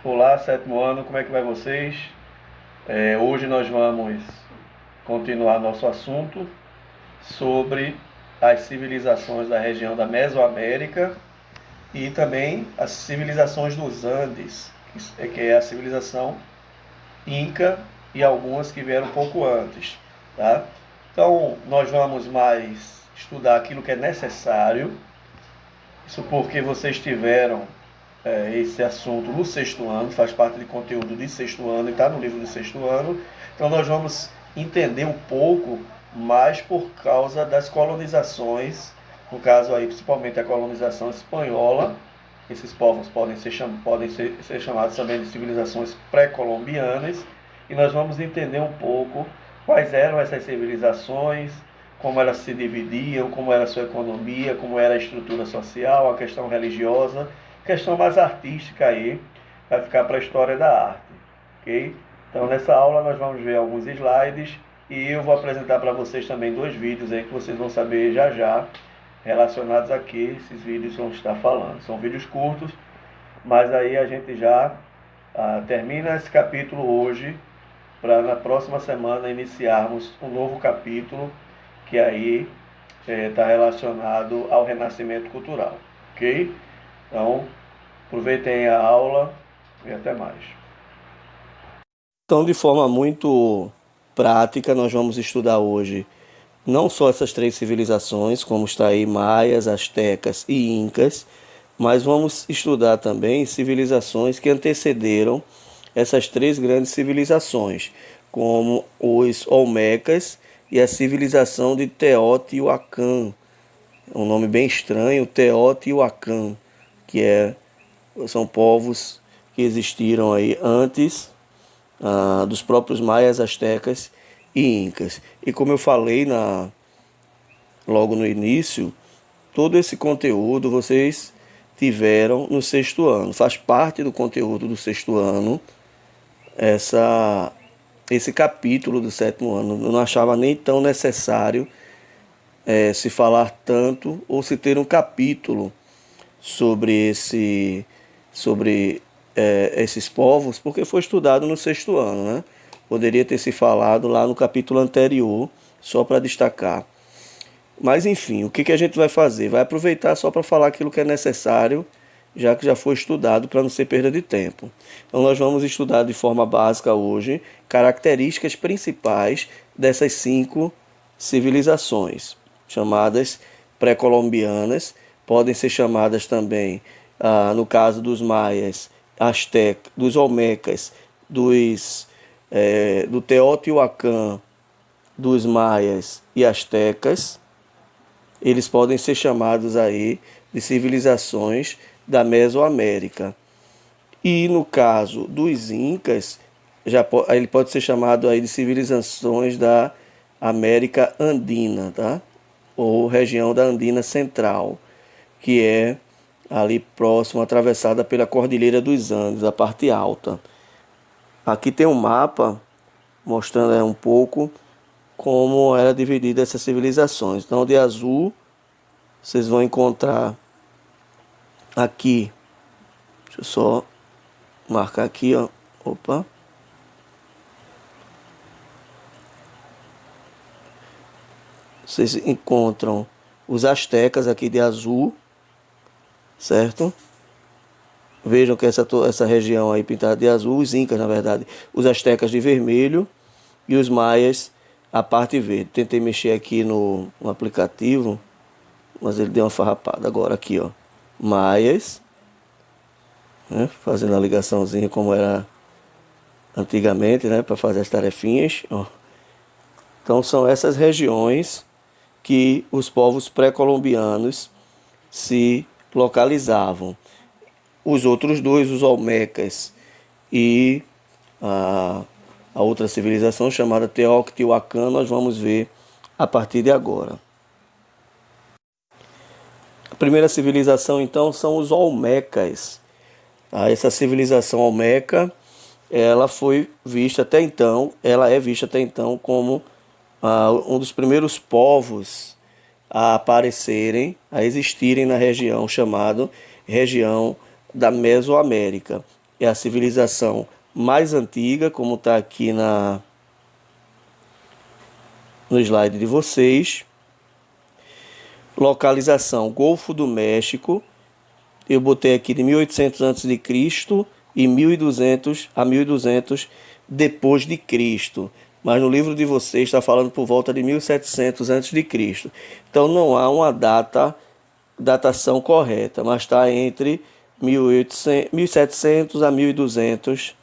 Olá, sétimo ano, como é que vai vocês? Hoje nós vamos continuar nosso assunto sobre as civilizações da região da Mesoamérica e também as civilizações dos Andes, que é a civilização Inca e algumas que vieram um pouco antes, tá? Então, nós vamos mais estudar aquilo que é necessário, isso porque vocês tiveram esse assunto no sexto ano, faz parte de conteúdo de sexto ano e está no livro de sexto ano. Então nós vamos entender um pouco mais por causa das colonizações, no caso aí principalmente a colonização espanhola. Esses povos podem ser chamados também de civilizações pré-colombianas, e nós vamos entender um pouco quais eram essas civilizações, como elas se dividiam, como era a sua economia, como era a estrutura social, a questão religiosa, questão mais artística aí, vai ficar para a história da arte, ok? Então nessa aula nós vamos ver alguns slides e eu vou apresentar para vocês também dois vídeos aí que vocês vão saber já já relacionados aqui, esses vídeos vão estar falando. São vídeos curtos, mas aí a gente já termina esse capítulo hoje, para na próxima semana iniciarmos um novo capítulo que aí está relacionado ao renascimento cultural, ok? Então, aproveitem a aula e até mais. Então, de forma muito prática, nós vamos estudar hoje não só essas três civilizações, como está aí maias, astecas e incas, mas vamos estudar também civilizações que antecederam essas três grandes civilizações, como os olmecas e a civilização de Teotihuacan, um nome bem estranho, Teotihuacan, que são povos que existiram aí antes dos próprios maias, astecas e incas. E como eu falei logo no início, todo esse conteúdo vocês tiveram no sexto ano. Faz parte do conteúdo do sexto ano esse capítulo do sétimo ano. Eu não achava nem tão necessário se falar tanto ou se ter um capítulo sobre esses povos, porque foi estudado no sexto ano, né? Poderia ter se falado lá no capítulo anterior, só para destacar. Mas enfim, o que a gente vai fazer? Vai aproveitar só para falar aquilo que é necessário, já que já foi estudado, para não ser perda de tempo. Então nós vamos estudar de forma básica hoje características principais dessas 5 civilizações, chamadas pré-colombianas, podem ser chamadas também, no caso dos maias, astecas, dos olmecas, do Teotihuacan, dos maias e astecas. Eles podem ser chamados aí de civilizações da Mesoamérica. E no caso dos incas, ele pode ser chamado aí de civilizações da América Andina, tá? Ou região da Andina Central, que é ali próximo, atravessada pela Cordilheira dos Andes, a parte alta. Aqui tem um mapa mostrando um pouco como era dividida essas civilizações. Então, de azul, vocês vão encontrar aqui, deixa eu só marcar aqui, ó. Opa. Vocês encontram os astecas aqui de azul, certo? Vejam que essa região aí pintada de azul, os incas, na verdade, os astecas de vermelho e os maias a parte verde. Tentei mexer aqui no aplicativo, mas ele deu uma farrapada. Agora aqui, ó, maias, né, fazendo a ligaçãozinha como era antigamente, né, para fazer as tarefinhas, ó. Então são essas regiões que os povos pré-colombianos se localizavam. Os outros dois, os olmecas e a outra civilização chamada Teotihuacan, nós vamos ver a partir de agora. A primeira civilização então são os olmecas. Essa civilização olmeca, ela é vista até então como um dos primeiros povos a aparecerem, a existirem na região chamada região da Mesoamérica. é a civilização mais antiga, como está aqui no slide de vocês. Localização, Golfo do México. Eu botei aqui de 1800 a.C. e 1200 a 1200 depois de Cristo. Mas no livro de vocês está falando por volta de 1700 a.C. Então não há uma datação correta, mas está entre 1700 a 1200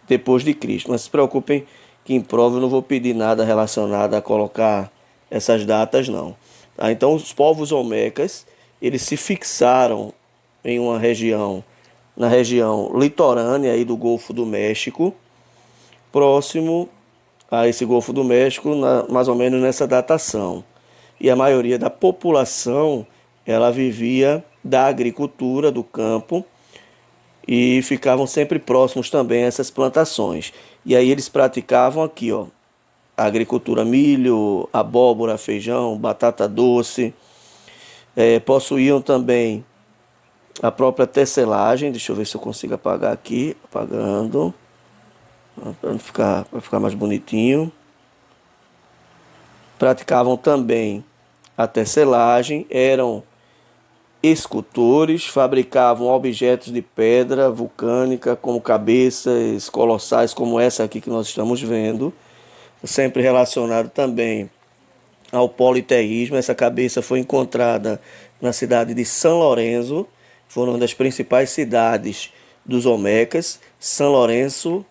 depois de Cristo. Mas se preocupem que em prova eu não vou pedir nada relacionado a colocar essas datas, não. Tá? Então os povos olmecas, eles se fixaram em uma região, na região litorânea aí do Golfo do México, próximo a esse Golfo do México, mais ou menos nessa datação. E a maioria da população, ela vivia da agricultura, do campo, e ficavam sempre próximos também a essas plantações. E aí eles praticavam aqui, ó, a agricultura: milho, abóbora, feijão, batata doce. Possuíam também a própria tecelagem. Deixa eu ver se eu consigo apagar aqui. Apagando. Para ficar mais bonitinho. Praticavam também a tecelagem. Eram escultores. Fabricavam objetos de pedra vulcânica, como cabeças colossais, como essa aqui que nós estamos vendo. Sempre relacionado também ao politeísmo. Essa cabeça foi encontrada na cidade de São Lourenço. Foi uma das principais cidades dos olmecas: São Lourenço,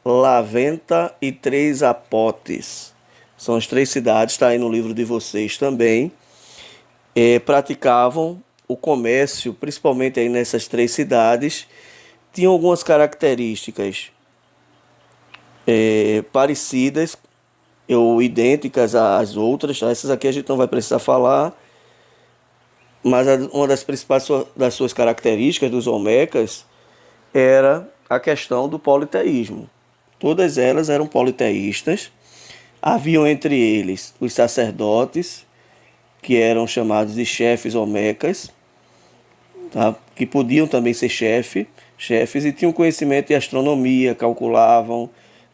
Laventa e Três Apotes. São as 3 cidades, está aí no livro de vocês também. Praticavam o comércio, principalmente aí nessas 3 cidades. Tinham algumas características parecidas ou idênticas às outras. Essas aqui a gente não vai precisar falar, mas uma das principais das suas características dos olmecas era a questão do politeísmo. Todas elas eram politeístas. Haviam entre eles os sacerdotes, que eram chamados de chefes olmecas, tá? Que podiam também ser chefes, e tinham conhecimento de astronomia, calculavam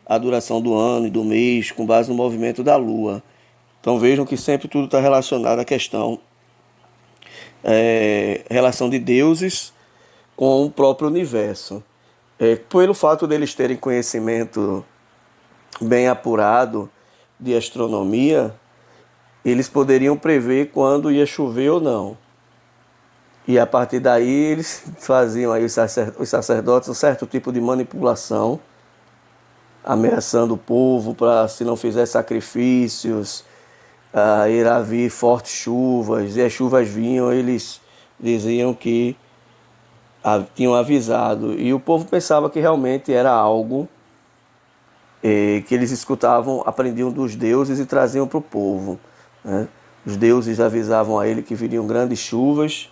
a duração do ano e do mês com base no movimento da lua. Então vejam que sempre tudo está relacionado à questão relação de deuses com o próprio universo. Pelo fato deles terem conhecimento bem apurado de astronomia, eles poderiam prever quando ia chover ou não. E a partir daí eles faziam aí os sacerdotes um certo tipo de manipulação, ameaçando o povo para, se não fizer sacrifícios, irá vir fortes chuvas. E as chuvas vinham, eles diziam que tinham avisado. E o povo pensava que realmente era algo que eles escutavam, aprendiam dos deuses e traziam para o povo, né? Os deuses avisavam a ele que viriam grandes chuvas,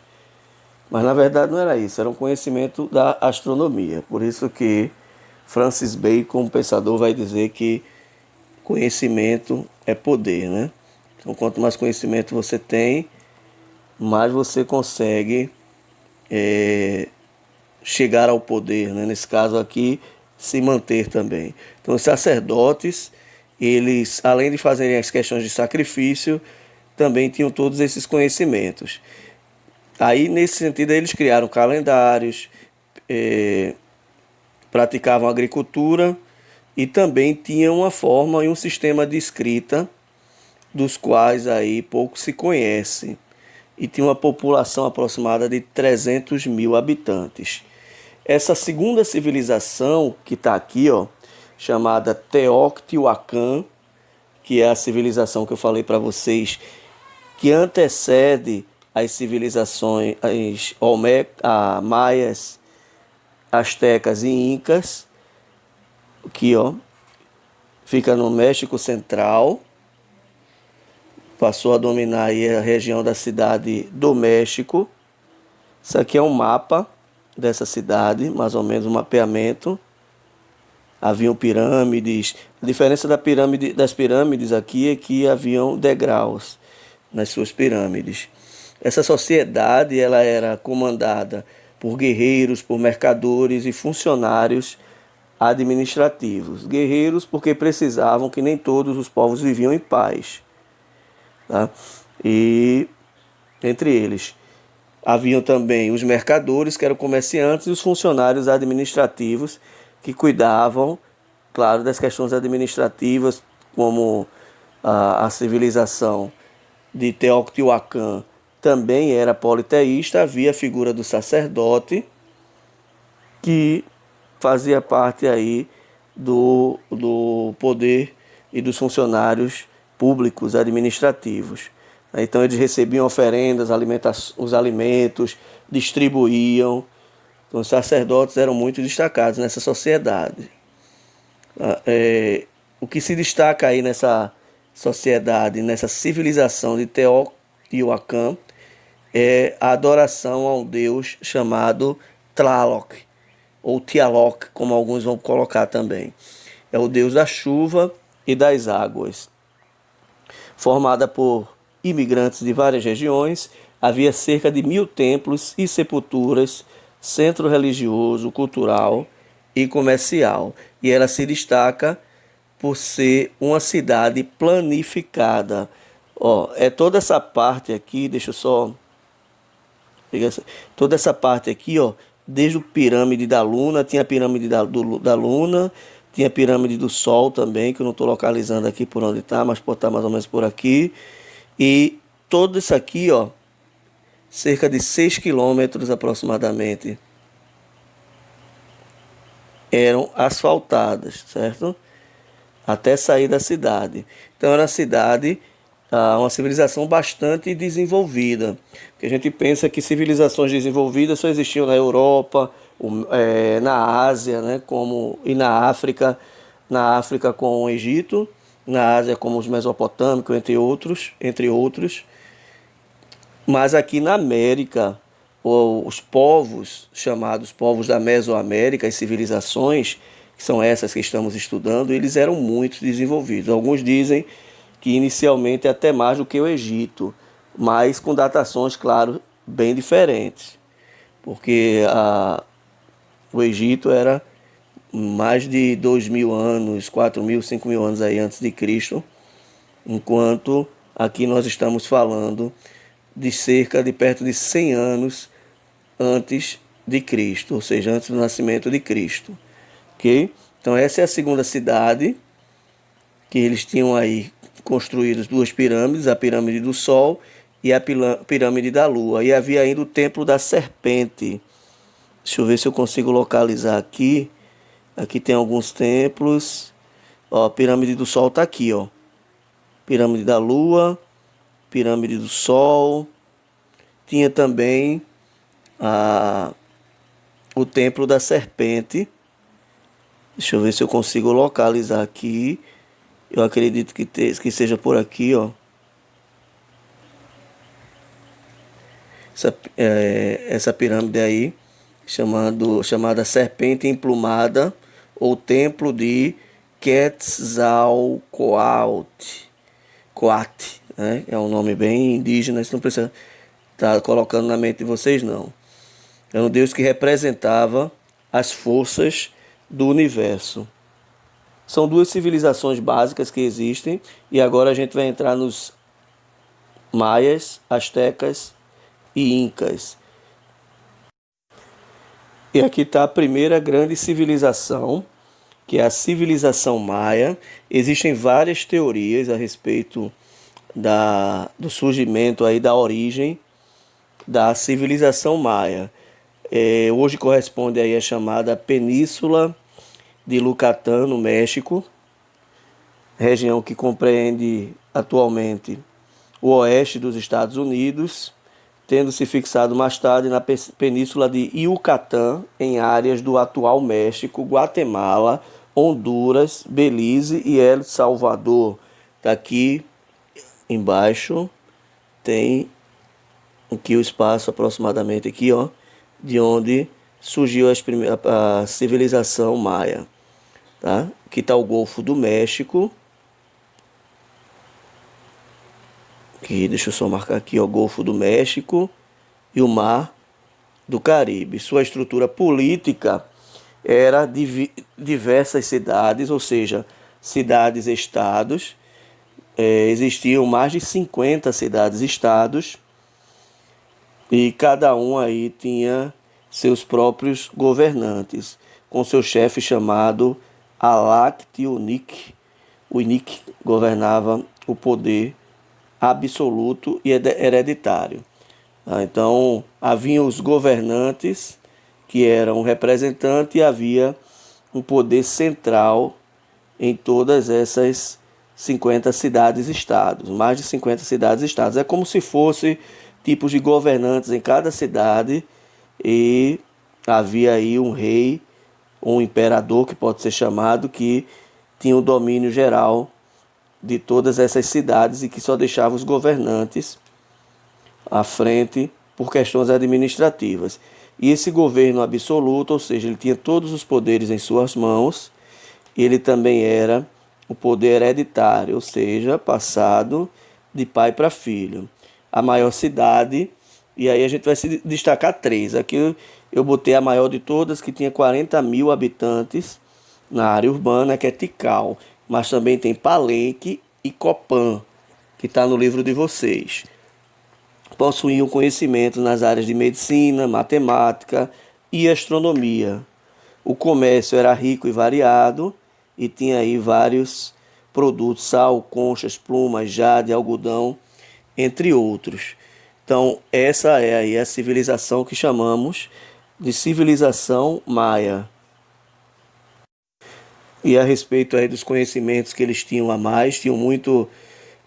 mas na verdade não era isso, era um conhecimento da astronomia. Por isso que Francis Bacon, um pensador, vai dizer que conhecimento é poder, né? Então, quanto mais conhecimento você tem, mais você consegue chegar ao poder, né? Nesse caso aqui, se manter também. Então, os sacerdotes, eles, além de fazerem as questões de sacrifício, também tinham todos esses conhecimentos. Aí, nesse sentido, eles criaram calendários, praticavam agricultura e também tinham uma forma e um sistema de escrita dos quais aí pouco se conhece. E tinha uma população aproximada de 300 mil habitantes. Essa segunda civilização que está aqui, ó, chamada Teotihuacan, que é a civilização que eu falei para vocês, que antecede as civilizações maias, astecas e incas, que fica no México Central, passou a dominar aí a região da cidade do México. Isso aqui é um mapa dessa cidade, mais ou menos um mapeamento. Haviam pirâmides. A diferença das pirâmides aqui é que haviam degraus nas suas pirâmides. Essa sociedade ela era comandada por guerreiros, por mercadores e funcionários administrativos. Guerreiros porque precisavam que nem todos os povos viviam em paz, tá? E entre eles haviam também os mercadores, que eram comerciantes, e os funcionários administrativos, que cuidavam, claro, das questões administrativas, como a civilização de Teotihuacan também era politeísta. Havia a figura do sacerdote, que fazia parte aí do poder e dos funcionários públicos administrativos. Então eles recebiam oferendas, os alimentos, distribuíam. Então os sacerdotes eram muito destacados nessa sociedade. O que se destaca aí nessa sociedade, nessa civilização de Teotihuacan, é a adoração a um deus chamado Tlaloc, ou Tialoc, como alguns vão colocar também. É o deus da chuva e das águas. Formada por imigrantes de várias regiões, havia cerca de 1000 templos e sepulturas, centro religioso, cultural e comercial. E ela se destaca por ser uma cidade planificada. É toda essa parte aqui, deixa eu só pegar toda essa parte aqui, desde o pirâmide da Luna, tinha a pirâmide da Luna, tinha a pirâmide do Sol também, que eu não estou localizando aqui por onde está, mas pode estar mais ou menos por aqui. E todo isso aqui, cerca de 6 quilômetros aproximadamente, eram asfaltadas, certo? Até sair da cidade. Então era uma cidade, uma civilização bastante desenvolvida. Porque a gente pensa que civilizações desenvolvidas só existiam na Europa, na Ásia, né, e na África com o Egito, na Ásia como os mesopotâmicos, entre outros. Mas aqui na América, os povos, chamados povos da Mesoamérica, as civilizações, que são essas que estamos estudando, eles eram muito desenvolvidos. Alguns dizem que inicialmente até mais do que o Egito, mas com datações, claro, bem diferentes. Porque o Egito era mais de 2.000 anos, 4.000, 5.000 anos aí antes de Cristo, enquanto aqui nós estamos falando de cerca de perto de 100 anos antes de Cristo, ou seja, antes do nascimento de Cristo. Ok? Então essa é a segunda cidade, que eles tinham aí construído 2 pirâmides, a pirâmide do Sol e a pirâmide da Lua. E havia ainda o templo da serpente. Deixa eu ver se eu consigo localizar aqui. Aqui tem alguns templos. A pirâmide do Sol está aqui, Pirâmide da Lua, pirâmide do Sol. Tinha também o templo da serpente. Deixa eu ver se eu consigo localizar aqui. Eu acredito que seja por aqui, Essa pirâmide aí, chamada Serpente Emplumada, ou Templo de Quetzalcoatl, né? É um nome bem indígena, isso não precisa estar colocando na mente de vocês, não. É um deus que representava as forças do universo. São 2 civilizações básicas que existem, e agora a gente vai entrar nos maias, astecas e incas. E aqui está a primeira grande civilização, que é a civilização maia. Existem várias teorias a respeito do surgimento aí, da origem da civilização maia. Hoje corresponde aí à chamada Península de Yucatán, no México, região que compreende atualmente o oeste dos Estados Unidos, tendo se fixado mais tarde na Península de Yucatán, em áreas do atual México, Guatemala, Honduras, Belize e El Salvador. Aqui embaixo tem aqui o espaço aproximadamente aqui, de onde surgiu a civilização maia. Tá? Aqui está o Golfo do México. Aqui, deixa eu só marcar aqui, Golfo do México e o Mar do Caribe. Sua estrutura política era diversas cidades, ou seja, cidades-estados. Existiam mais de 50 cidades-estados e cada um aí tinha seus próprios governantes, com seu chefe chamado Alactiunic. O Inic governava o poder absoluto e hereditário. Então, havia os governantes, que eram representantes, e havia um poder central em todas essas 50 cidades-estados, mais de 50 cidades-estados. É como se fosse tipos de governantes em cada cidade e havia aí um rei, um imperador, que pode ser chamado, que tinha o domínio geral de todas essas cidades e que só deixava os governantes à frente por questões administrativas. E esse governo absoluto, ou seja, ele tinha todos os poderes em suas mãos, ele também era o poder hereditário, ou seja, passado de pai para filho. A maior cidade, e aí a gente vai se destacar três. Aqui eu botei a maior de todas, que tinha 40 mil habitantes na área urbana, que é Tikal. Mas também tem Palenque e Copan, que está no livro de vocês. Possuíam conhecimento nas áreas de medicina, matemática e astronomia. O comércio era rico e variado e tinha aí vários produtos: sal, conchas, plumas, jade, algodão, entre outros. Então, essa é aí a civilização que chamamos de civilização maia. E a respeito aí dos conhecimentos que eles tinham a mais, tinham muito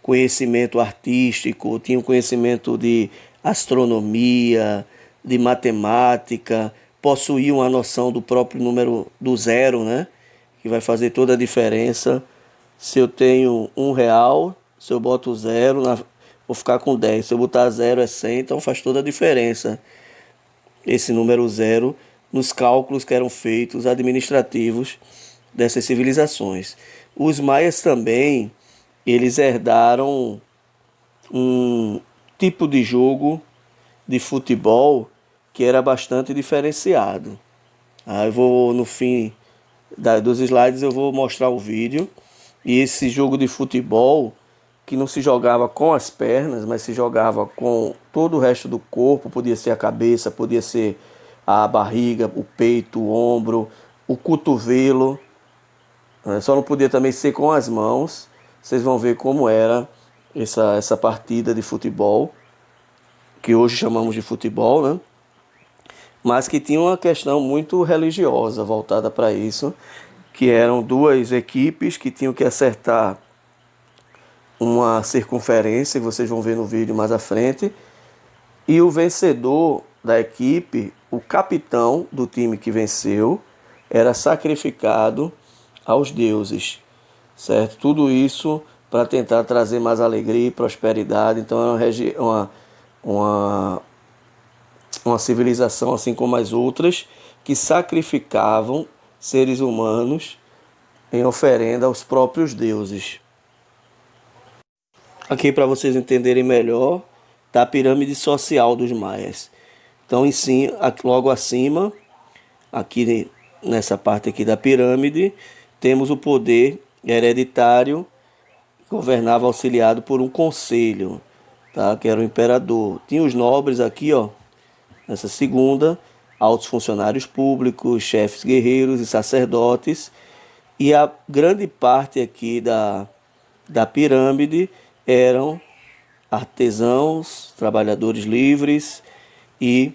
conhecimento artístico, tinham conhecimento de astronomia, de matemática, possuíam a noção do próprio número do zero, né? Que vai fazer toda a diferença. Se eu tenho R$ 1, se eu boto zero, vou ficar com 10. Se eu botar zero é 100, então faz toda a diferença esse número zero nos cálculos que eram feitos administrativos dessas civilizações. Os maias também, eles herdaram um tipo de jogo de futebol que era bastante diferenciado. Eu vou, no fim dos slides, eu vou mostrar o vídeo. E esse jogo de futebol, que não se jogava com as pernas, mas se jogava com todo o resto do corpo, podia ser a cabeça, podia ser a barriga, o peito, o ombro, o cotovelo. Só não podia também ser com as mãos. Vocês vão ver como era essa partida de futebol, que hoje chamamos de futebol, né? Mas que tinha uma questão muito religiosa voltada para isso, que eram duas equipes que tinham que acertar uma circunferência, que vocês vão ver no vídeo mais à frente, e o vencedor da equipe, o capitão do time que venceu, era sacrificado aos deuses, certo? Tudo isso para tentar trazer mais alegria e prosperidade. Então era uma civilização, assim como as outras, que sacrificavam seres humanos em oferenda aos próprios deuses. Aqui, para vocês entenderem melhor, está a pirâmide social dos maias. Então, logo acima, aqui nessa parte aqui da pirâmide, temos o poder hereditário, que governava auxiliado por um conselho, tá? Que era o imperador. Tinha os nobres aqui, ó, nessa segunda, altos funcionários públicos, chefes guerreiros e sacerdotes. E a grande parte aqui da pirâmide eram artesãos, trabalhadores livres e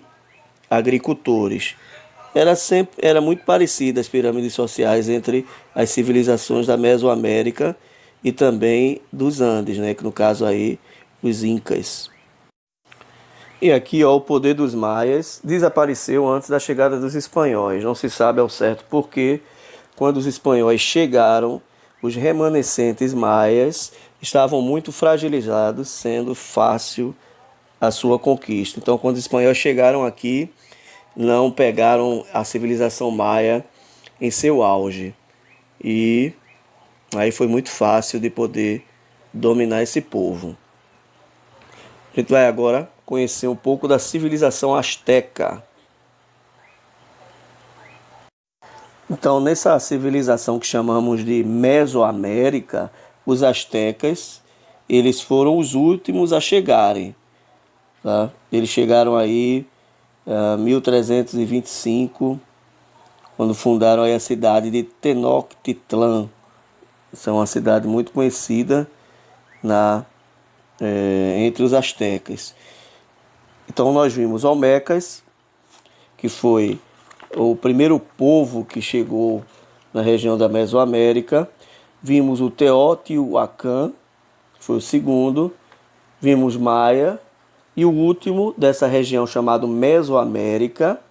agricultores. Era muito parecida as pirâmides sociais entre as civilizações da Mesoamérica e também dos Andes, né? Que no caso aí, os Incas. E aqui, ó, o poder dos maias desapareceu antes da chegada dos espanhóis. Não se sabe ao certo porque, quando os espanhóis chegaram, os remanescentes maias estavam muito fragilizados, sendo fácil a sua conquista. Então, quando os espanhóis chegaram aqui, não pegaram a civilização maia em seu auge. E aí foi muito fácil de poder dominar esse povo. A gente vai agora conhecer um pouco da civilização asteca. Então, nessa civilização que chamamos de Mesoamérica, os astecas, eles foram os últimos a chegarem, tá? Eles chegaram aí em 1325, quando fundaram aí a cidade de Tenochtitlan. Essa é uma cidade muito conhecida entre os astecas. Então nós vimos Olmecas, que foi o primeiro povo que chegou na região da Mesoamérica. Vimos o Teotihuacan, que foi o segundo. Vimos Maia. E o último dessa região chamado Mesoamérica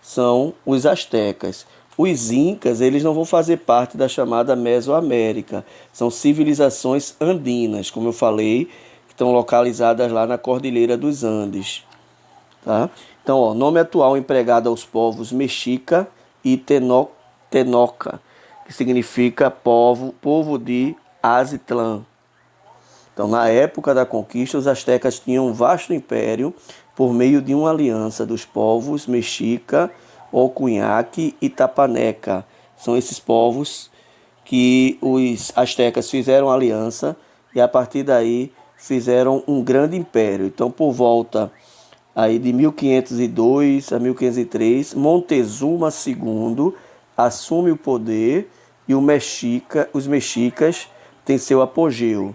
são os astecas. Os incas, eles não vão fazer parte da chamada Mesoamérica. São civilizações andinas, como eu falei, que estão localizadas lá na Cordilheira dos Andes. Tá? Então, nome atual empregado aos povos Mexica e Tenoca, que significa povo de Aztlán. Então, na época da conquista, os astecas tinham um vasto império por meio de uma aliança dos povos Mexica, Ocunhaque e Tapaneca. São esses povos que os astecas fizeram aliança e, a partir daí, fizeram um grande império. Então, por volta aí de 1502 a 1503, Montezuma II assume o poder e os mexicas têm seu apogeu.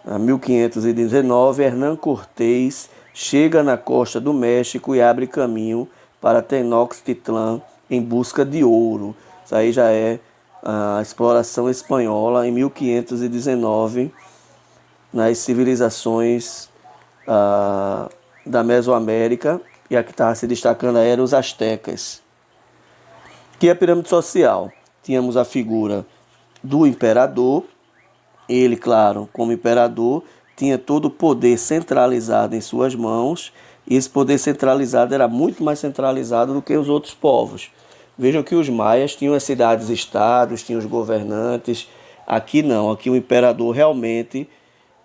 Em 1519, Hernán Cortés chega na costa do México e abre caminho para Tenochtitlan em busca de ouro. Isso aí já é a exploração espanhola em 1519 nas civilizações da Mesoamérica, e a que estava se destacando eram os astecas. Que é a pirâmide social. Tínhamos a figura do imperador. Ele, claro, como imperador, tinha todo o poder centralizado em suas mãos, e esse poder centralizado era muito mais centralizado do que os outros povos. Vejam que os maias tinham as cidades-estados, tinham os governantes. Aqui não, aqui o imperador realmente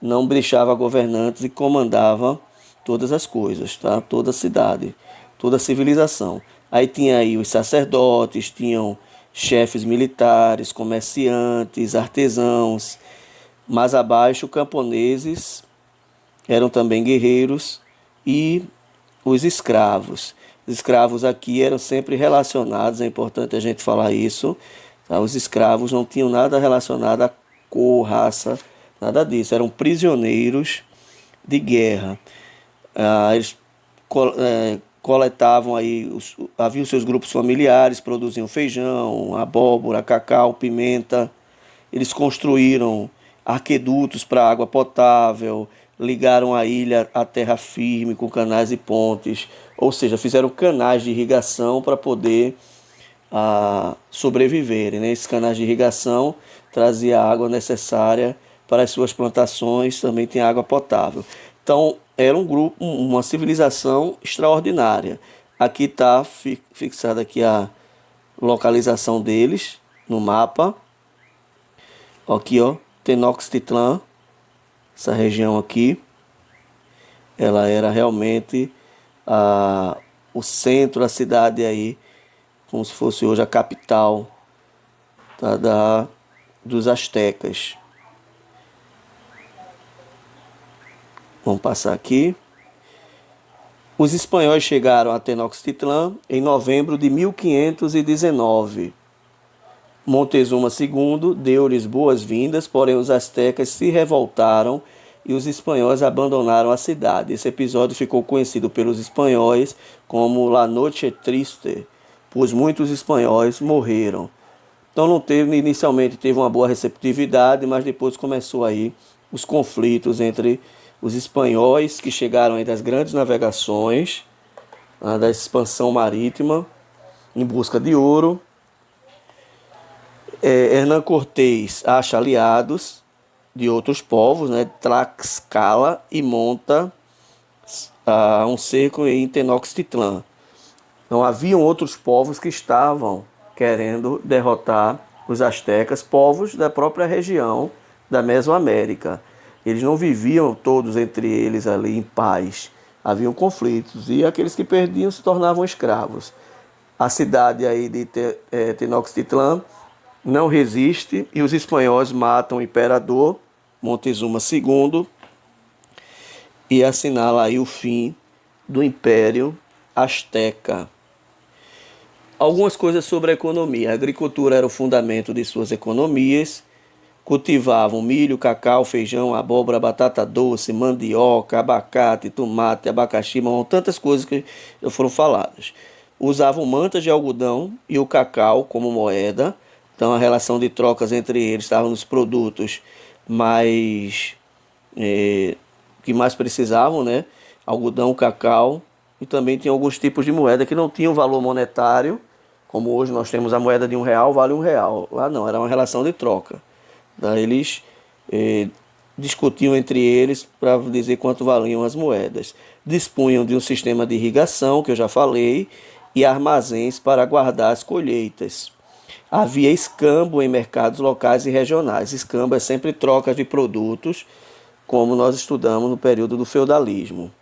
não deixava governantes e comandava todas as coisas, tá? Toda a cidade, toda a civilização. Aí tinha aí os sacerdotes, tinham chefes militares, comerciantes, artesãos. Mais abaixo, camponeses eram também guerreiros e os escravos. Os escravos aqui eram sempre relacionados, é importante a gente falar isso. Tá? Os escravos não tinham nada relacionado a cor, raça, nada disso. Eram prisioneiros de guerra. Eles coletavam aí, havia os seus grupos familiares, produziam feijão, abóbora, cacau, pimenta. Eles construíram aquedutos para água potável, ligaram a ilha à terra firme com canais e pontes, ou seja, fizeram canais de irrigação para poder sobreviverem. Né? Esses canais de irrigação traziam a água necessária para as suas plantações, também tem água potável. Então, era um grupo, uma civilização extraordinária. Aqui está fixada aqui a localização deles no mapa. Aqui, ó, Tenochtitlan, essa região aqui, ela era realmente o centro, a cidade aí, como se fosse hoje a capital, tá, dos astecas. Vamos passar aqui. Os espanhóis chegaram a Tenochtitlan em novembro de 1519. Montezuma II deu-lhes boas-vindas, porém os astecas se revoltaram e os espanhóis abandonaram a cidade. Esse episódio ficou conhecido pelos espanhóis como La Noche Triste, pois muitos espanhóis morreram. Então inicialmente teve uma boa receptividade, mas depois começou aí os conflitos entre os espanhóis que chegaram aí das grandes navegações, da expansão marítima, em busca de ouro. Hernán Cortés acha aliados de outros povos, né, Tlaxcala, e monta um cerco em Tenochtitlan. Então haviam outros povos que estavam querendo derrotar os astecas, povos da própria região da Mesoamérica. Eles não viviam todos entre eles ali em paz. Haviam conflitos e aqueles que perdiam se tornavam escravos. A cidade aí de Tenochtitlan não resiste e os espanhóis matam o imperador Montezuma II e assinala aí o fim do Império Azteca. Algumas coisas sobre a economia. A agricultura era o fundamento de suas economias. Cultivavam milho, cacau, feijão, abóbora, batata doce, mandioca, abacate, tomate, abacaxi, mamão, tantas coisas que já foram faladas. Usavam mantas de algodão e o cacau como moeda. Então a relação de trocas entre eles estava nos produtos mais que mais precisavam, né? Algodão, cacau, e também tinha alguns tipos de moeda que não tinham valor monetário, como hoje nós temos a moeda de R$1 vale R$1. Lá não, era uma relação de troca. Daí eles discutiam entre eles para dizer quanto valiam as moedas. Dispunham de um sistema de irrigação, que eu já falei, e armazéns para guardar as colheitas. Havia escambo em mercados locais e regionais. Escambo é sempre troca de produtos, como nós estudamos no período do feudalismo.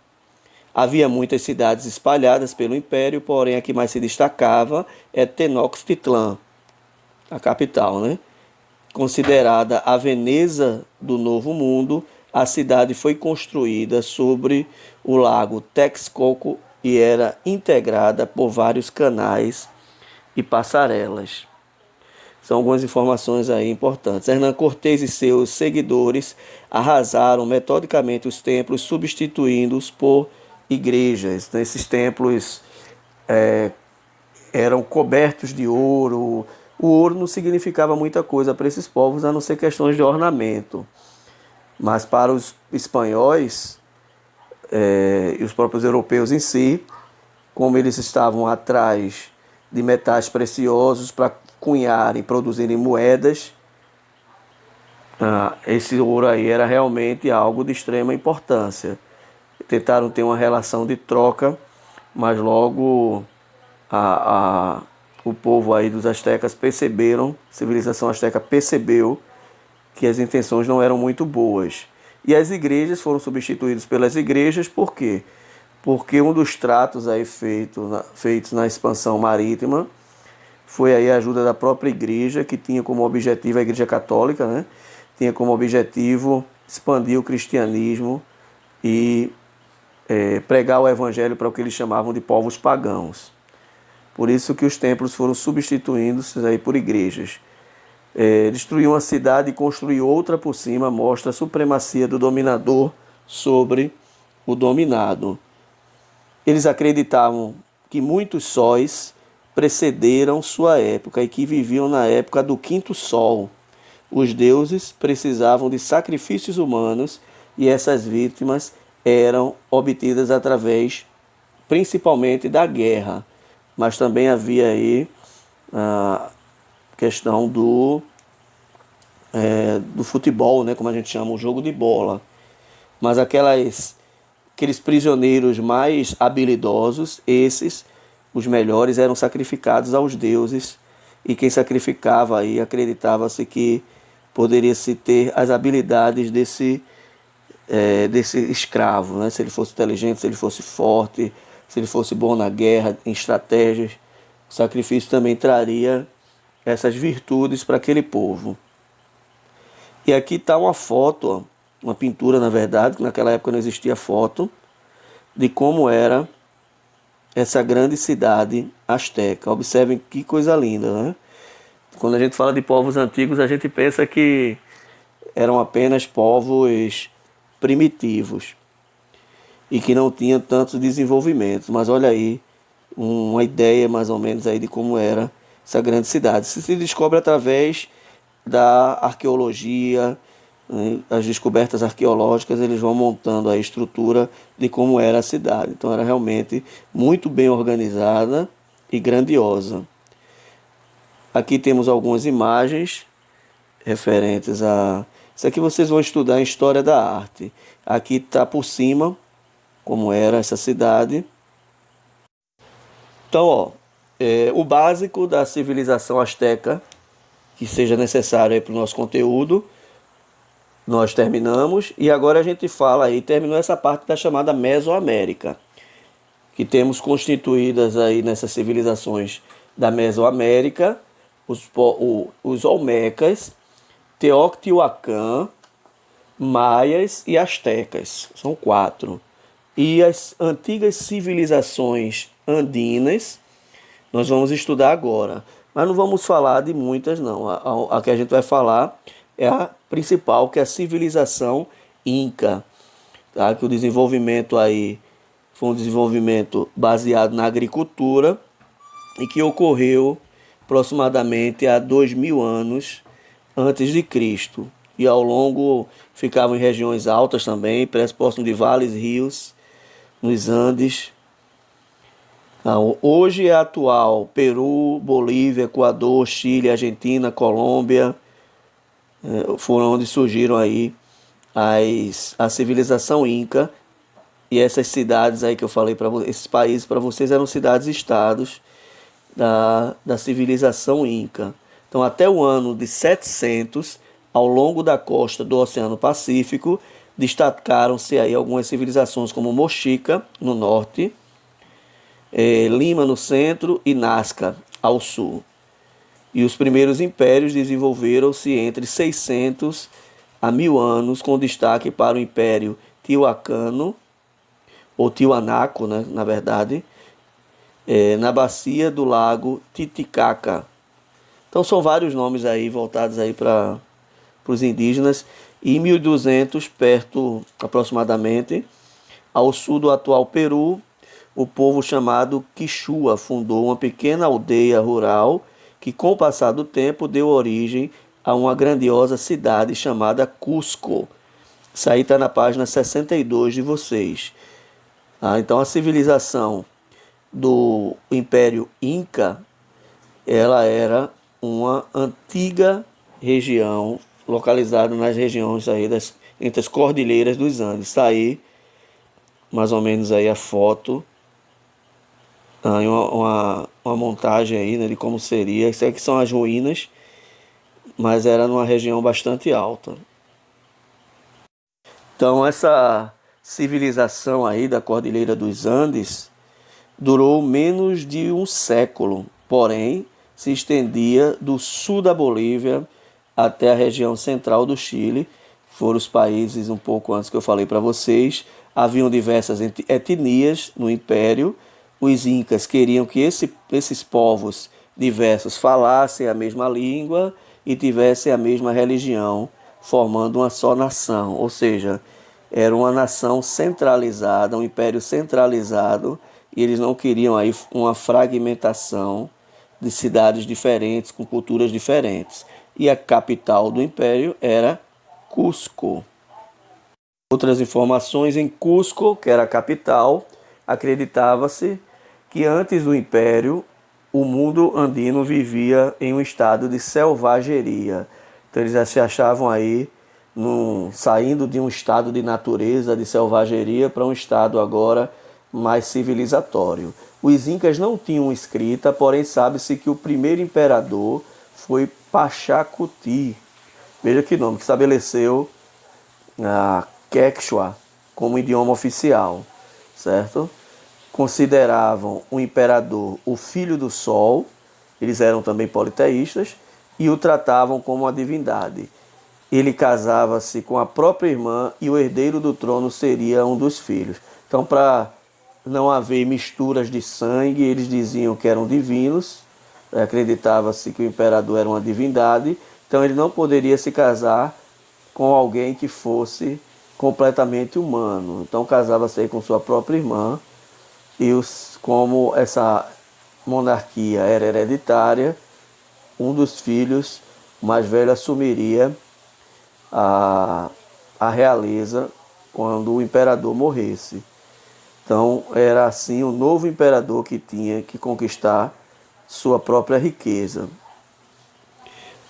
Havia muitas cidades espalhadas pelo império, porém a que mais se destacava é Tenochtitlan, a capital, né? Considerada a Veneza do Novo Mundo, a cidade foi construída sobre o lago Texcoco e era integrada por vários canais e passarelas. São algumas informações aí importantes. Hernán Cortés e seus seguidores arrasaram metodicamente os templos, substituindo-os por igrejas. Esses templos eram cobertos de ouro. O ouro não significava muita coisa para esses povos, a não ser questões de ornamento. Mas para os espanhóis e os próprios europeus em si, como eles estavam atrás de metais preciosos para cunhar e produzirem moedas, esse ouro aí era realmente algo de extrema importância. Tentaram ter uma relação de troca, mas logo o povo aí dos astecas perceberam, a civilização asteca percebeu que as intenções não eram muito boas. E as igrejas foram substituídas pelas igrejas, por quê? Porque um dos tratos aí feitos na expansão marítima foi aí a ajuda da própria igreja, que tinha como objetivo, a igreja católica, né? Tinha como objetivo expandir o cristianismo e pregar o evangelho para o que eles chamavam de povos pagãos. Por isso que os templos foram substituindo-se aí por igrejas. Destruir uma cidade e construir outra por cima mostra a supremacia do dominador sobre o dominado. Eles acreditavam que muitos sóis precederam sua época e que viviam na época do quinto sol. Os deuses precisavam de sacrifícios humanos e essas vítimas eram obtidas através, principalmente, da guerra. Mas também havia aí a questão do futebol, né, como a gente chama, o jogo de bola. Mas aqueles prisioneiros mais habilidosos, os melhores, eram sacrificados aos deuses, e quem sacrificava aí acreditava-se que poderia-se ter as habilidades desse escravo, né? Se ele fosse inteligente, se ele fosse forte, se ele fosse bom na guerra, em estratégias. O sacrifício também traria essas virtudes para aquele povo. E aqui está uma foto, ó, uma pintura, na verdade, que naquela época não existia foto, de como era essa grande cidade asteca. Observem que coisa linda, né? Quando a gente fala de povos antigos, a gente pensa que eram apenas povos primitivos e que não tinham tantos desenvolvimentos. Mas olha aí, uma ideia mais ou menos aí de como era essa grande cidade. Isso se descobre através da arqueologia, né? As descobertas arqueológicas, eles vão montando a estrutura de como era a cidade. Então era realmente muito bem organizada e grandiosa. Aqui temos algumas imagens referentes a... Isso aqui vocês vão estudar em História da Arte. Aqui está por cima como era essa cidade. Então, ó, o básico da civilização asteca que seja necessário para o nosso conteúdo, nós terminamos. E agora a gente fala aí, terminou essa parte da chamada Mesoamérica. que temos constituídas aí nessas civilizações da Mesoamérica, os Olmecas, Teotihuacan, Maias e Astecas. São 4. E as antigas civilizações andinas, nós vamos estudar agora. Mas não vamos falar de muitas, não. A que a gente vai falar é a principal, que é a civilização Inca. Tá? Que o desenvolvimento aí foi um desenvolvimento baseado na agricultura e que ocorreu aproximadamente há 2000 anos antes de Cristo. E ao longo ficavam em regiões altas também, próximo de vales, rios, nos Andes. Hoje é atual Peru, Bolívia, Equador, Chile, Argentina, Colômbia, foram onde surgiram aí a civilização Inca. E essas cidades aí que eu falei para vocês, esses países para vocês eram cidades-estados da civilização Inca. Então, até o ano de 700, ao longo da costa do Oceano Pacífico, destacaram-se aí algumas civilizações como Mochica, no norte, Lima, no centro, e Nazca, ao sul. E os primeiros impérios desenvolveram-se entre 600 a 1000 anos, com destaque para o Império Tihuacano, ou Tiwanaku, né, na verdade, na bacia do lago Titicaca. Então são vários nomes aí voltados aí para os indígenas. E em 1200, perto aproximadamente, ao sul do atual Peru, o povo chamado Quichua fundou uma pequena aldeia rural que, com o passar do tempo, deu origem a uma grandiosa cidade chamada Cusco. Isso aí está na página 62 de vocês. Então a civilização do Império Inca, ela era uma antiga região localizada nas regiões aí entre as cordilheiras dos Andes. Está aí mais ou menos aí a foto, uma montagem aí, né, de como seria. Isso aqui são as ruínas, mas era numa região bastante alta. Então essa civilização aí da Cordilheira dos Andes durou menos de um século, porém se estendia do sul da Bolívia até a região central do Chile. Foram os países um pouco antes que eu falei para vocês. Haviam diversas etnias no Império. Os Incas queriam que esses povos diversos falassem a mesma língua e tivessem a mesma religião, formando uma só nação. Ou seja, era uma nação centralizada, um império centralizado, e eles não queriam aí uma fragmentação de cidades diferentes, com culturas diferentes. E a capital do império era Cusco. Outras informações: em Cusco, que era a capital, acreditava-se que antes do império o mundo andino vivia em um estado de selvageria. Então eles se achavam aí saindo de um estado de natureza, de selvageria, para um estado agora mais civilizatório. Os Incas não tinham escrita, porém sabe-se que o primeiro imperador foi Pachacuti. Veja que nome, que estabeleceu a Quechua como idioma oficial, certo? Consideravam o imperador o filho do sol, eles eram também politeístas, e o tratavam como uma divindade. Ele casava-se com a própria irmã e o herdeiro do trono seria um dos filhos. Então, para não haver misturas de sangue, eles diziam que eram divinos, acreditava-se que o imperador era uma divindade, então ele não poderia se casar com alguém que fosse completamente humano. Então casava-se com sua própria irmã, e como essa monarquia era hereditária, um dos filhos, o mais velho, assumiria a realeza quando o imperador morresse. Então era assim o novo imperador que tinha que conquistar sua própria riqueza.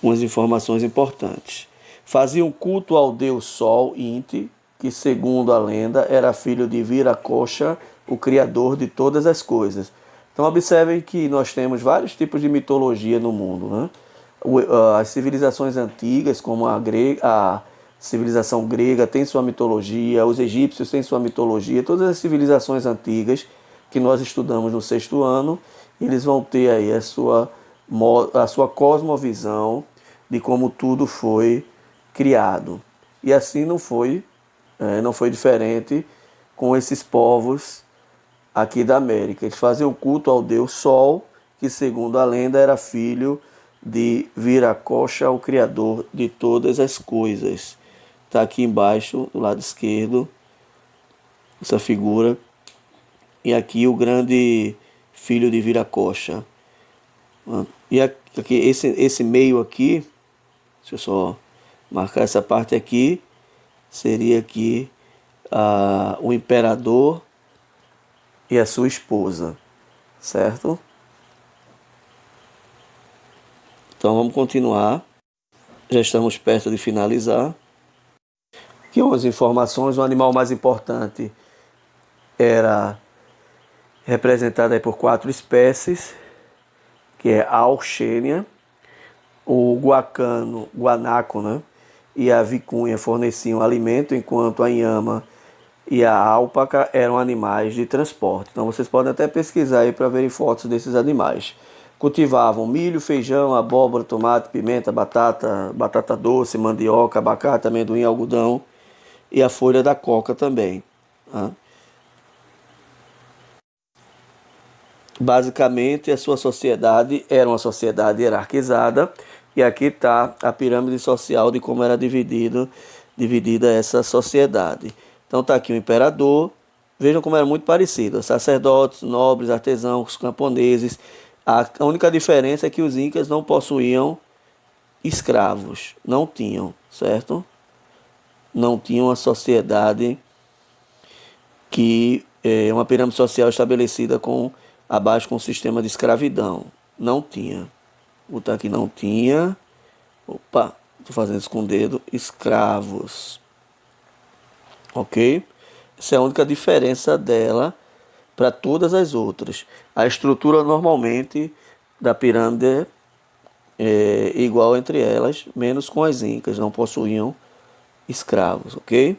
Umas informações importantes. Faziam culto ao deus Sol, Inti, que segundo a lenda era filho de Viracocha, o criador de todas as coisas. Então observem que nós temos vários tipos de mitologia no mundo, né? As civilizações antigas, como a civilização grega tem sua mitologia, os egípcios têm sua mitologia, todas as civilizações antigas que nós estudamos no sexto ano. Eles vão ter aí a sua cosmovisão de como tudo foi criado. E assim não foi diferente com esses povos aqui da América. Eles faziam culto ao deus Sol, que segundo a lenda era filho de Viracocha, o criador de todas as coisas. Está aqui embaixo, do lado esquerdo, essa figura. E aqui o grande filho de Viracocha. E aqui, esse meio aqui, deixa eu só marcar essa parte aqui, seria aqui o imperador e a sua esposa, certo? Então vamos continuar, já estamos perto de finalizar. Aqui umas informações: o animal mais importante era representado aí por 4 espécies, que é a auxênia, o guanaco, né, e a vicunha forneciam alimento, enquanto a inhama e a alpaca eram animais de transporte. Então vocês podem até pesquisar aí para verem fotos desses animais. Cultivavam milho, feijão, abóbora, tomate, pimenta, batata doce, mandioca, abacate, amendoim, algodão e a folha da coca também. Tá? Basicamente, a sua sociedade era uma sociedade hierarquizada, e aqui está a pirâmide social de como era dividida essa sociedade. Então está aqui o imperador, vejam como era muito parecido: sacerdotes, nobres, artesãos, camponeses. A única diferença é que os incas não possuíam escravos, não tinham, certo? Não tinham uma sociedade que é uma pirâmide social estabelecida abaixo com um sistema de escravidão. Não tinha. Vou botar aqui: não tinha. Opa, estou fazendo isso com o dedo. Escravos. Ok? Essa é a única diferença dela para todas as outras. A estrutura normalmente da pirâmide é igual entre elas, menos com as incas, não possuíam escravos, ok?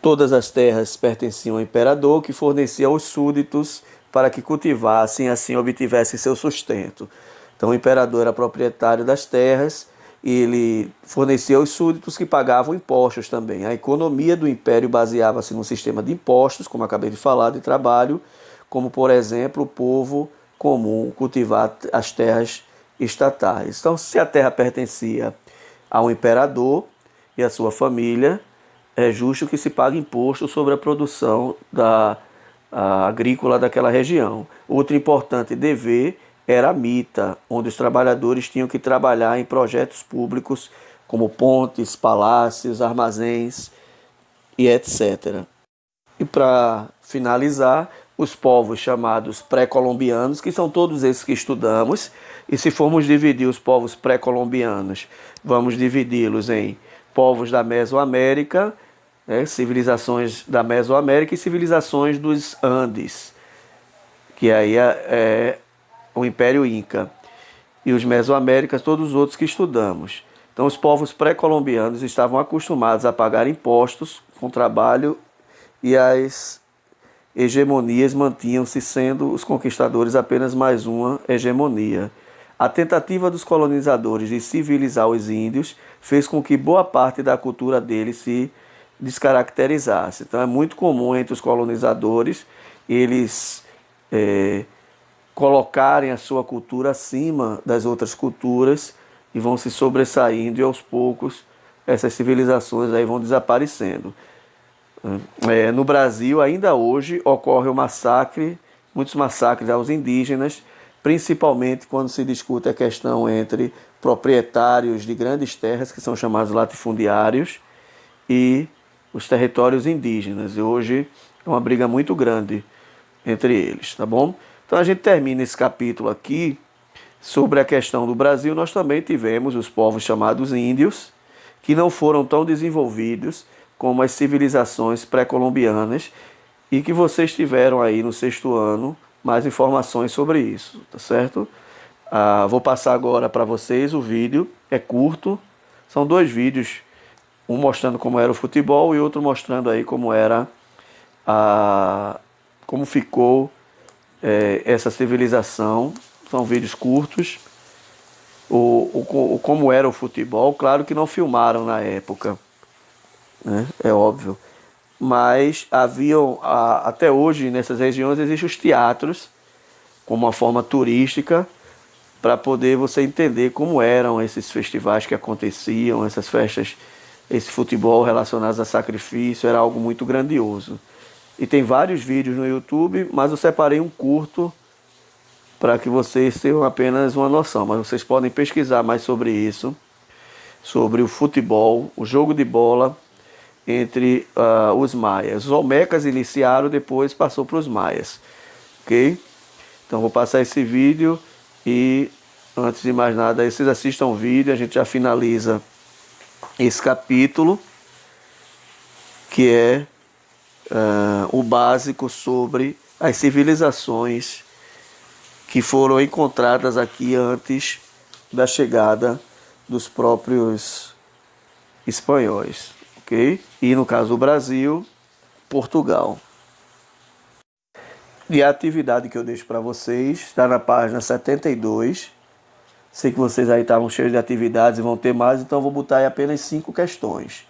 Todas as terras pertenciam ao imperador, que fornecia aos súditos para que cultivassem e assim obtivessem seu sustento. Então o imperador era proprietário das terras e ele fornecia aos súditos, que pagavam impostos também. A economia do império baseava-se num sistema de impostos, como acabei de falar, de trabalho, como por exemplo o povo comum cultivar as terras estatais. Então, se a terra pertencia ao imperador e à sua família, é justo que se pague imposto sobre a produção agrícola daquela região. Outro importante dever era a mita, onde os trabalhadores tinham que trabalhar em projetos públicos como pontes, palácios, armazéns e etc. E para finalizar, os povos chamados pré-colombianos, que são todos esses que estudamos. E se formos dividir os povos pré-colombianos, vamos dividi-los em povos da Mesoamérica, civilizações da Mesoamérica e civilizações dos Andes, que aí é o Império Inca. E os Mesoaméricas, todos os outros que estudamos. Então, os povos pré-colombianos estavam acostumados a pagar impostos com trabalho, e as hegemonias mantinham-se, sendo os conquistadores apenas mais uma hegemonia. A tentativa dos colonizadores de civilizar os índios fez com que boa parte da cultura deles se descaracterizasse. Então é muito comum entre os colonizadores eles colocarem a sua cultura acima das outras culturas e vão se sobressaindo, e aos poucos essas civilizações aí vão desaparecendo. No Brasil, ainda hoje, ocorre muitos massacres aos indígenas, principalmente quando se discute a questão entre proprietários de grandes terras, que são chamados latifundiários, e os territórios indígenas. E hoje é uma briga muito grande entre eles, tá bom? Então a gente termina esse capítulo aqui sobre a questão do Brasil. Nós também tivemos os povos chamados índios, que não foram tão desenvolvidos como as civilizações pré-colombianas, e que vocês tiveram aí no sexto ano mais informações sobre isso, tá certo? Vou passar agora para vocês o vídeo, é curto, são 2 vídeos, um mostrando como era o futebol e outro mostrando aí como era como ficou essa civilização. São vídeos curtos. Como era o futebol, claro que não filmaram na época, né? É óbvio. Mas até hoje nessas regiões existem os teatros como uma forma turística para poder você entender como eram esses festivais que aconteciam, essas festas, esse futebol relacionado a sacrifício, era algo muito grandioso. E tem vários vídeos no YouTube, mas eu separei um curto para que vocês tenham apenas uma noção. Mas vocês podem pesquisar mais sobre isso, sobre o futebol, o jogo de bola entre os maias. Os olmecas iniciaram, depois passou para os maias. Ok? Então vou passar esse vídeo e antes de mais nada, aí vocês assistam o vídeo, a gente já finaliza esse capítulo, que é o básico sobre as civilizações que foram encontradas aqui antes da chegada dos próprios espanhóis, ok? E no caso do Brasil, Portugal. E a atividade que eu deixo para vocês está na página 72. Sei que vocês aí estavam cheios de atividades e vão ter mais, então eu vou botar aí apenas 5 questões.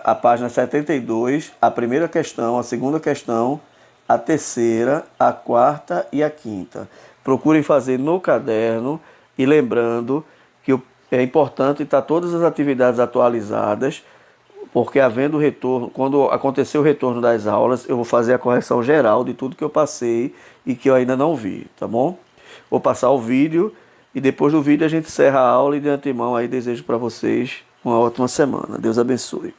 A página 72, a primeira questão, a segunda questão, a terceira, a quarta e a quinta. Procurem fazer no caderno e lembrando que é importante estar todas as atividades atualizadas, porque havendo retorno, quando acontecer o retorno das aulas, eu vou fazer a correção geral de tudo que eu passei e que eu ainda não vi, tá bom? Vou passar o vídeo e depois do vídeo a gente encerra a aula e de antemão aí desejo para vocês uma ótima semana. Deus abençoe.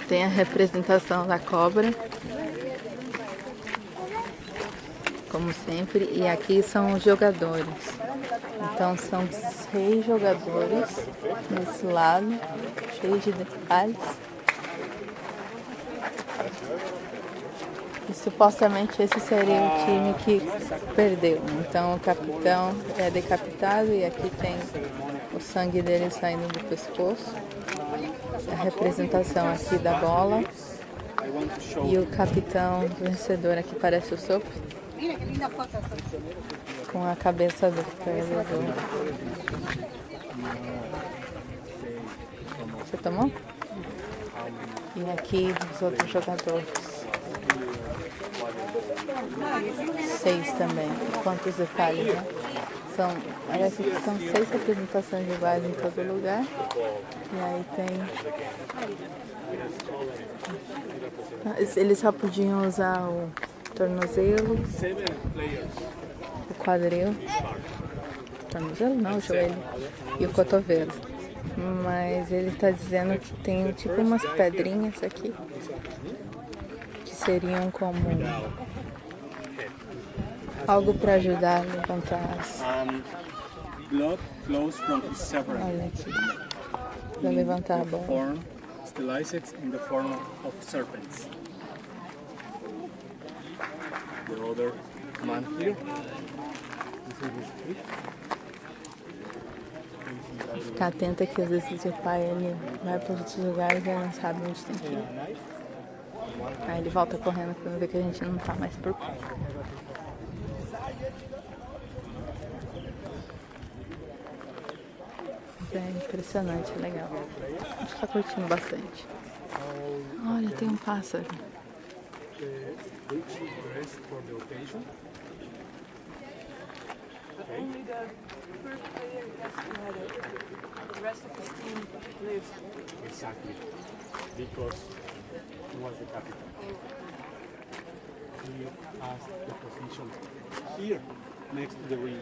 Tem a representação da cobra, como sempre, e aqui são os jogadores. Então são 6 jogadores nesse lado, cheio de detalhes. E supostamente esse seria o time que perdeu. Então o capitão é decapitado e aqui tem o sangue dele saindo do pescoço. A representação aqui da bola. E o capitão vencedor aqui parece o sopro. Com a cabeça do perdedor. Você tomou? E aqui os outros jogadores. 6 também. Quantos detalhes, né? Parece que são 6 representações iguais em todo lugar. E aí tem... Eles só podiam usar o tornozelo, o quadril, tornozelo não, o joelho e o cotovelo. Mas ele está dizendo que tem tipo umas pedrinhas aqui, que seriam como algo para ajudar a levantar as... Olha aqui, para levantar a bola. the other man here. This is his trip. Ficar atenta que às vezes o pai ele vai para outros lugares e ele não sabe onde tem que ir. Aí ele volta correndo quando vê que a gente não tá mais por perto. É impressionante, é legal. A gente tá curtindo bastante. Olha, tem um pássaro. Rich dressed for the occasion. Only the first player gets to have it. The rest of his team lives. Exactly. Because he was the captain. He asked the position here next to the ring.